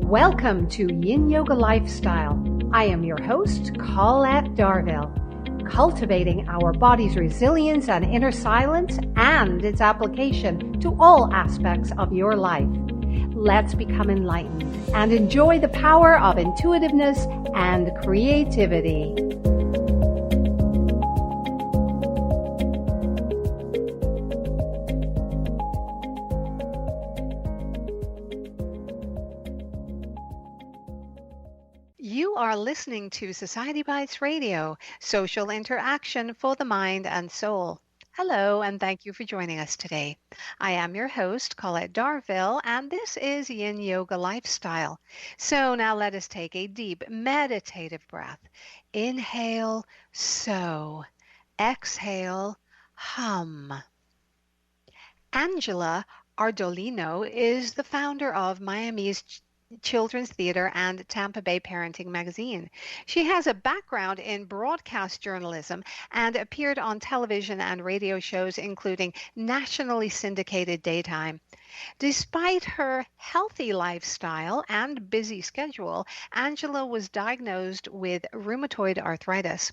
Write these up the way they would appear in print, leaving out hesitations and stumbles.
Welcome to Yin Yoga Lifestyle. I am your host, Colette Darville. Cultivating our body's resilience and inner silence and its application to all aspects of your life. Let's become enlightened and enjoy the power of intuitiveness and creativity. You are listening to Society Bites Radio, social interaction for the mind and soul. Hello, and thank you for joining us today. I am your host, Colette Darville, and this is Yin Yoga Lifestyle. So now let us take a deep meditative breath. Inhale, so. Exhale, hum. Angela Ardolino is the founder of Miami's Children's Theater and Tampa Bay Parenting Magazine. She has a background in broadcast journalism and appeared on television and radio shows, including nationally syndicated Daytime. Despite her healthy lifestyle and busy schedule, Angela was diagnosed with rheumatoid arthritis.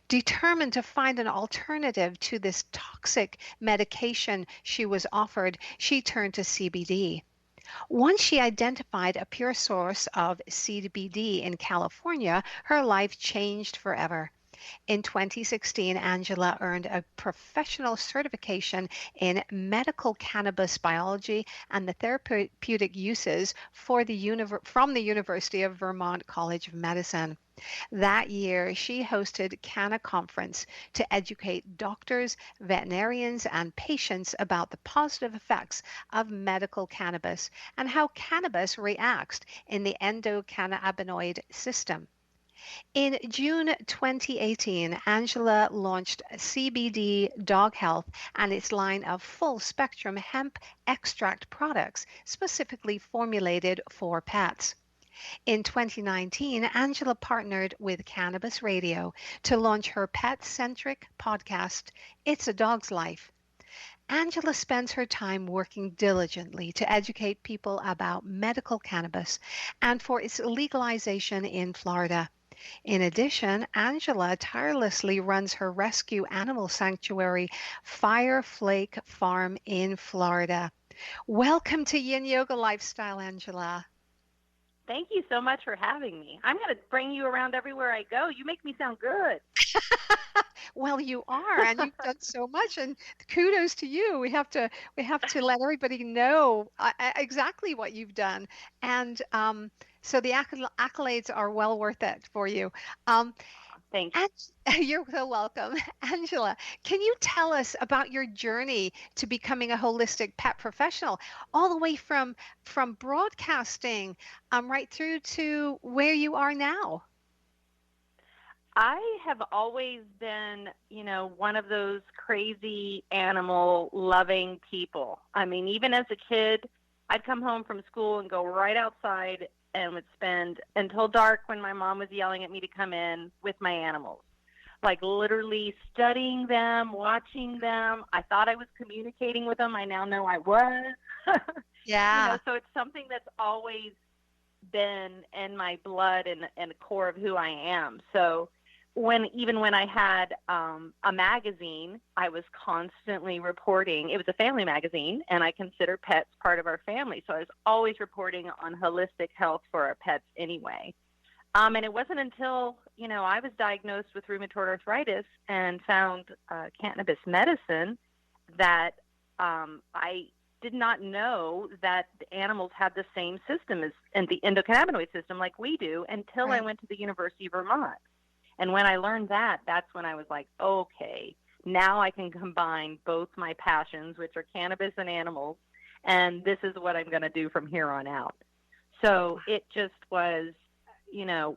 Determined to find an alternative to this toxic medication she was offered, she turned to CBD. Once she identified a pure source of CBD in California, her life changed forever. In 2016, Angela earned a professional certification in Medical Cannabis Biology and the therapeutic uses from the University of Vermont College of Medicine. That year, she hosted Canna Conference to educate doctors, veterinarians, and patients about the positive effects of medical cannabis and how cannabis reacts in the endocannabinoid system. In June 2018, Angela launched CBD Dog Health and its line of full-spectrum hemp extract products specifically formulated for pets. In 2019, Angela partnered with Cannabis Radio to launch her pet-centric podcast, It's a Dog's Life. Angela spends her time working diligently to educate people about medical cannabis and for its legalization in Florida. In addition, Angela tirelessly runs her rescue animal sanctuary, Fireflake Farm in Florida. Welcome to Yin Yoga Lifestyle, Angela. Thank you so much for having me. I'm going to bring you around everywhere I go. You make me sound good. Well, you are, and you've done so much, and kudos to you. We have to let everybody know exactly what you've done, and so the accolades are well worth it for you. Thank you. You're so welcome. Angela, can you tell us about your journey to becoming a holistic pet professional, all the way from broadcasting right through to where you are now? I have always been, one of those crazy animal loving people. I mean, even as a kid, I'd come home from school and go right outside and would spend until dark when my mom was yelling at me to come in with my animals. Like literally studying them, watching them. I thought I was communicating with them. I now know I was. Yeah. So it's something that's always been in my blood and the core of who I am. So when I had a magazine, I was constantly reporting. It was a family magazine, and I consider pets part of our family. So I was always reporting on holistic health for our pets anyway. And it wasn't until, I was diagnosed with rheumatoid arthritis and found cannabis medicine that I did not know that the animals had the same system as in the endocannabinoid system like we do until I went to the University of Vermont. And when I learned that, that's when I was like, okay, now I can combine both my passions, which are cannabis and animals, and this is what I'm going to do from here on out. So it just was,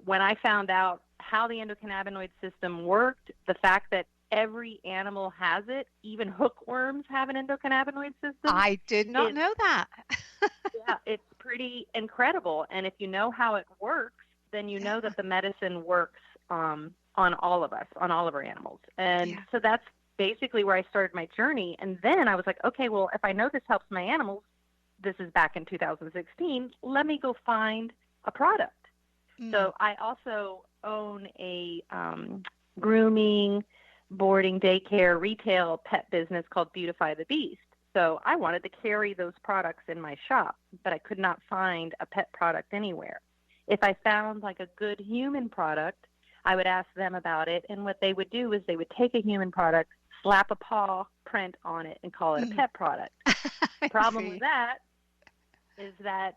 when I found out how the endocannabinoid system worked, the fact that every animal has it, even hookworms have an endocannabinoid system. I did not know that. Yeah, it's pretty incredible. And if you know how it works, then you know that the medicine works on all of us, on all of our animals. And so that's basically where I started my journey. And then I was like, okay, well, if I know this helps my animals, this is back in 2016, let me go find a product. Mm. So I also own a grooming, boarding, daycare, retail pet business called Beautify the Beast. So I wanted to carry those products in my shop, but I could not find a pet product anywhere. If I found like a good human product, I would ask them about it. And what they would do is they would take a human product, slap a paw print on it, and call it a pet product. The problem with that is that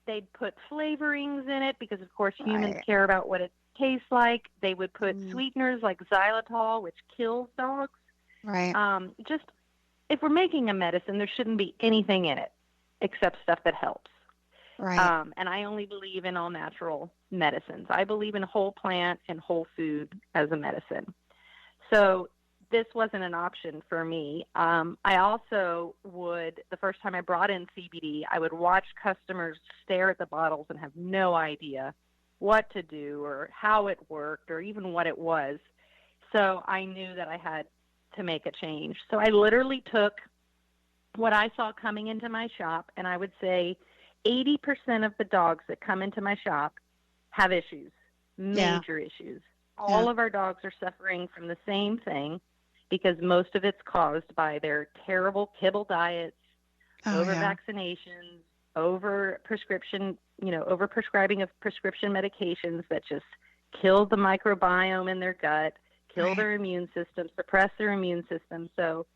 they'd put flavorings in it because, of course, humans care about what it tastes like. They would put sweeteners like xylitol, which kills dogs. Right. Just if we're making a medicine, there shouldn't be anything in it except stuff that helps. Right. And I only believe in all natural medicines. I believe in whole plant and whole food as a medicine. So this wasn't an option for me. I also would, the first time I brought in CBD, I would watch customers stare at the bottles and have no idea what to do or how it worked or even what it was. So I knew that I had to make a change. So I literally took what I saw coming into my shop, and I would say 80% of the dogs that come into my shop have issues, major issues. All of our dogs are suffering from the same thing because most of it's caused by their terrible kibble diets, over vaccinations, over prescription, over prescribing of prescription medications that just kill the microbiome in their gut, kill their immune system, suppress their immune system. So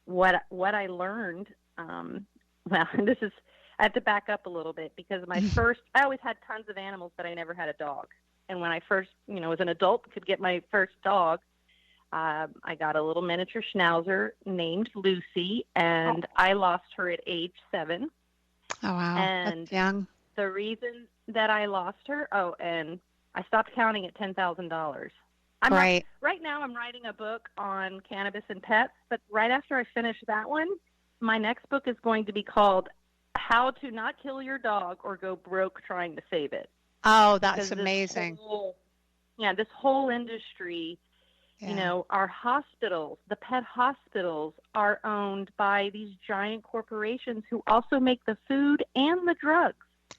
what I learned, this is, I have to back up a little bit because I always had tons of animals, but I never had a dog. And when I first, as an adult, could get my first dog, I got a little miniature schnauzer named Lucy, and I lost her at age 7. Oh, wow. And that's young. The reason that I lost her, and I stopped counting at $10,000. Right now I'm writing a book on cannabis and pets, but right after I finish that one, my next book is going to be called How to Not Kill Your Dog or Go Broke Trying to Save It. Oh, that's amazing. This whole industry, our hospitals, the pet hospitals are owned by these giant corporations who also make the food and the drugs.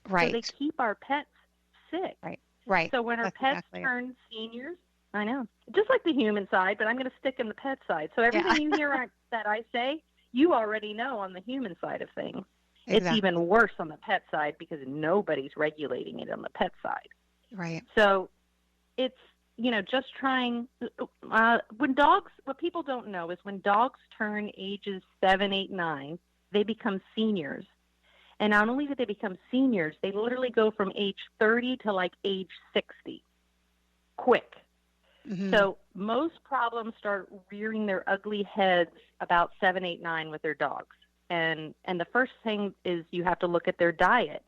Right. So they keep our pets sick. Right. So when our pets turn seniors, I know, just like the human side, but I'm going to stick in the pet side. So everything you hear that I say, you already know on the human side of things. Exactly. It's even worse on the pet side because nobody's regulating it on the pet side. Right. So it's, just trying, when dogs, what people don't know is when dogs turn ages 7, 8, 9, they become seniors. And not only do they become seniors, they literally go from age 30 to like age 60. Quick. Mm-hmm. So most problems start rearing their ugly heads about 7, 8, 9 with their dogs. And the first thing is you have to look at their diet.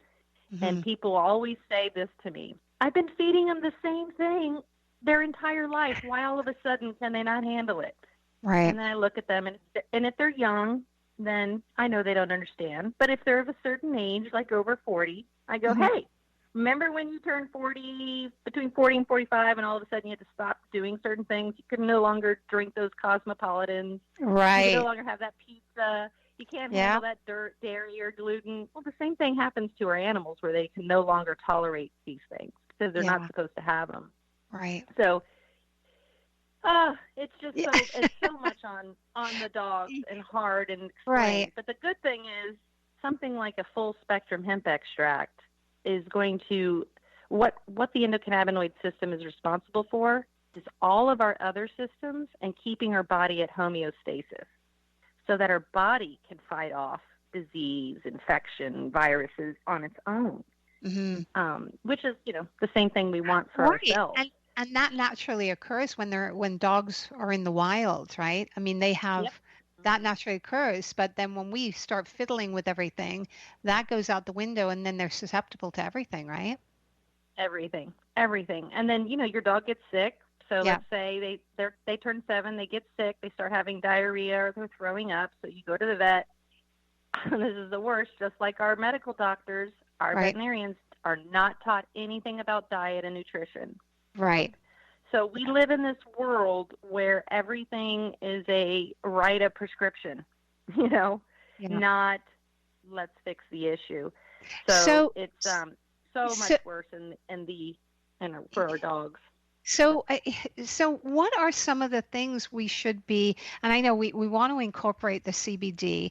Mm-hmm. And people always say this to me, I've been feeding them the same thing their entire life. Why all of a sudden can they not handle it? Right. And then I look at them, and if they're young, then I know they don't understand. But if they're of a certain age, like over 40, I go, hey, remember when you turned 40, between 40 and 45, and all of a sudden you had to stop doing certain things? You could no longer drink those Cosmopolitans. Right. You could no longer have that pizza. You can't handle that dairy or gluten. Well, the same thing happens to our animals where they can no longer tolerate these things because they're not supposed to have them. Right. So it's just it's so much on the dogs and hard and extreme. Right. But the good thing is something like a full spectrum hemp extract is going to what the endocannabinoid system is responsible for is all of our other systems and keeping our body at homeostasis so that our body can fight off disease, infection, viruses on its own. Mm-hmm. Which is, the same thing we want for ourselves. And that naturally occurs when dogs are in the wild, right? I mean, they have that naturally occurs, but then when we start fiddling with everything, that goes out the window, and then they're susceptible to everything, right? Everything. And then, your dog gets sick. So let's say they turn 7, they get sick, they start having diarrhea or they're throwing up. So you go to the vet. This is the worst, just like our medical doctors, our veterinarians are not taught anything about diet and nutrition. Right. So we live in this world where everything is a write a prescription, not let's fix the issue. So it's so much So, worse for our dogs. so, uh, so what are some of the things we should be, and I know we want to incorporate the CBD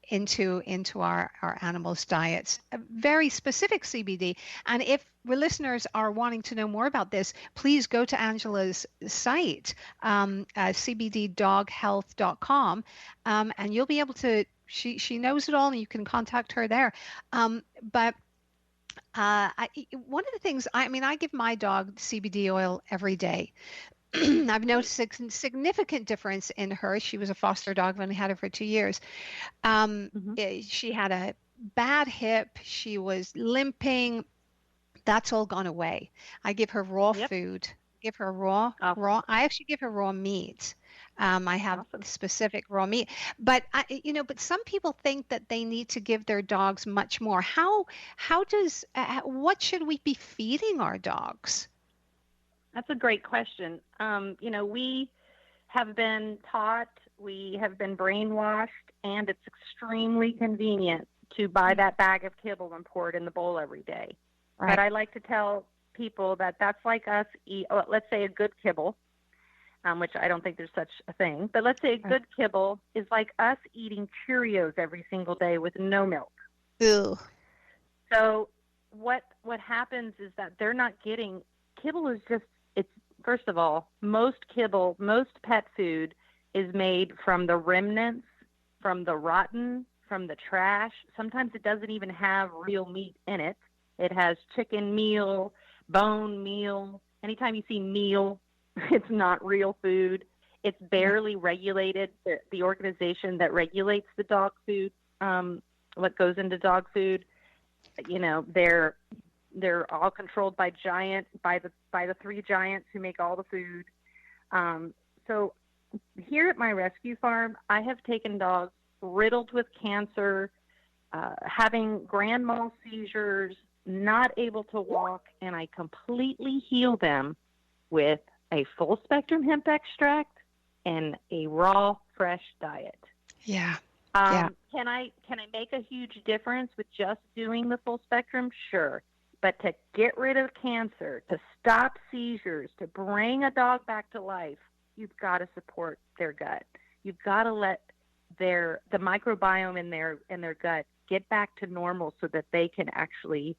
into our animals' diets, a very specific CBD. And if listeners are wanting to know more about this, please go to Angela's site, cbddoghealth.com, and you'll be able to, she knows it all and you can contact her there. But one of the things, I mean, I give my dog CBD oil every day. I've noticed a significant difference in her. She was a foster dog when I had her for 2 years. Mm-hmm. She had a bad hip. She was limping. That's all gone away. I give her raw Yep. food. Give her raw, Awesome. raw. I actually give her raw meat. I have Awesome. specific raw meat, but but some people think that they need to give their dogs much more. How does what should we be feeding our dogs? That's a great question. We have been taught, we have been brainwashed, and it's extremely convenient to buy that bag of kibble and pour it in the bowl every day. Right. But I like to tell people that that's like us eat, let's say a good kibble, which I don't think there's such a thing, but let's say a good kibble is like us eating Cheerios every single day with no milk. Ew. So what happens is that they're not getting, kibble is just, it's, first of all, most pet food is made from the remnants, from the rotten, from the trash. Sometimes it doesn't even have real meat in it. It has chicken meal, bone meal. Anytime you see meal, it's not real food. It's barely regulated. The organization that regulates the dog food, what goes into dog food, they're all controlled by the three giants who make all the food. So here at my rescue farm, I have taken dogs riddled with cancer, having grand mal seizures, not able to walk, and I completely heal them with a full spectrum hemp extract and a raw, fresh diet. Yeah. Can I make a huge difference with just doing the full spectrum? Sure. But to get rid of cancer, to stop seizures, to bring a dog back to life, you've got to support their gut. You've got to let the microbiome in their gut get back to normal so that they can actually,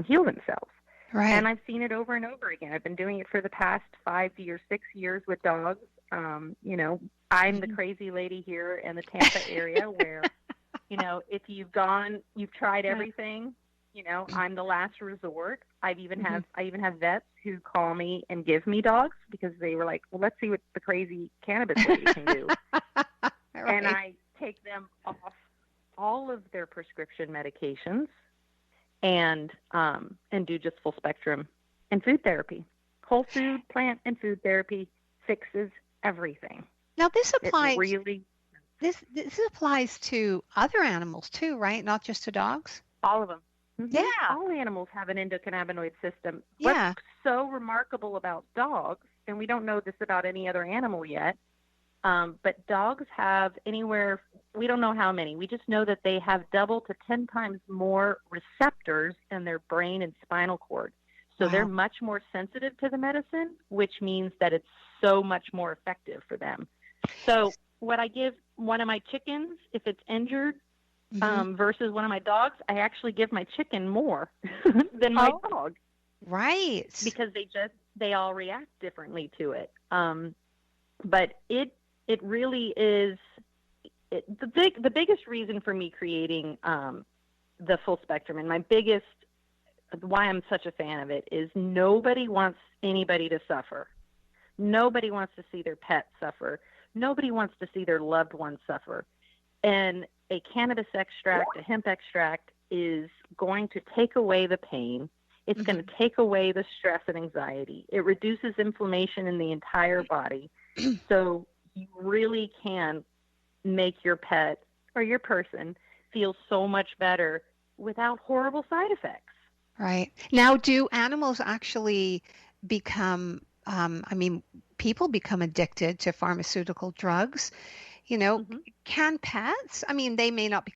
heal themselves. Right. And I've seen it over and over again. I've been doing it for the past 5 years, 6 years with dogs. I'm the crazy lady here in the Tampa area where, if you've tried everything, I'm the last resort. I even have vets who call me and give me dogs because they were like, well, let's see what the crazy cannabis lady can do. Right. And I take them off all of their prescription medications and do just full spectrum and food therapy. Whole food, plant, and food therapy fixes everything. Now this applies. This applies to other animals too, right? Not just to dogs. All of them. Mm-hmm. Yeah. All animals have an endocannabinoid system. Yeah. What's so remarkable about dogs, and we don't know this about any other animal yet, but dogs have anywhere, we don't know how many, we just know that they have double to 10 times more receptors in their brain and spinal cord. So they're much more sensitive to the medicine, which means that it's so much more effective for them. So what I give one of my chickens, if it's injured, versus one of my dogs, I actually give my chicken more than my dog. Right. Because they all react differently to it. But it really is the biggest reason for me creating the full spectrum, and why I'm such a fan of it, is nobody wants anybody to suffer. Nobody wants to see their pet suffer. Nobody wants to see their loved one suffer. And a cannabis extract, a hemp extract, is going to take away the pain. It's going to take away the stress and anxiety. It reduces inflammation in the entire body. So you really can make your pet or your person feel so much better without horrible side effects. Right. Now, do animals actually become, people become addicted to pharmaceutical drugs? Can pets? They may not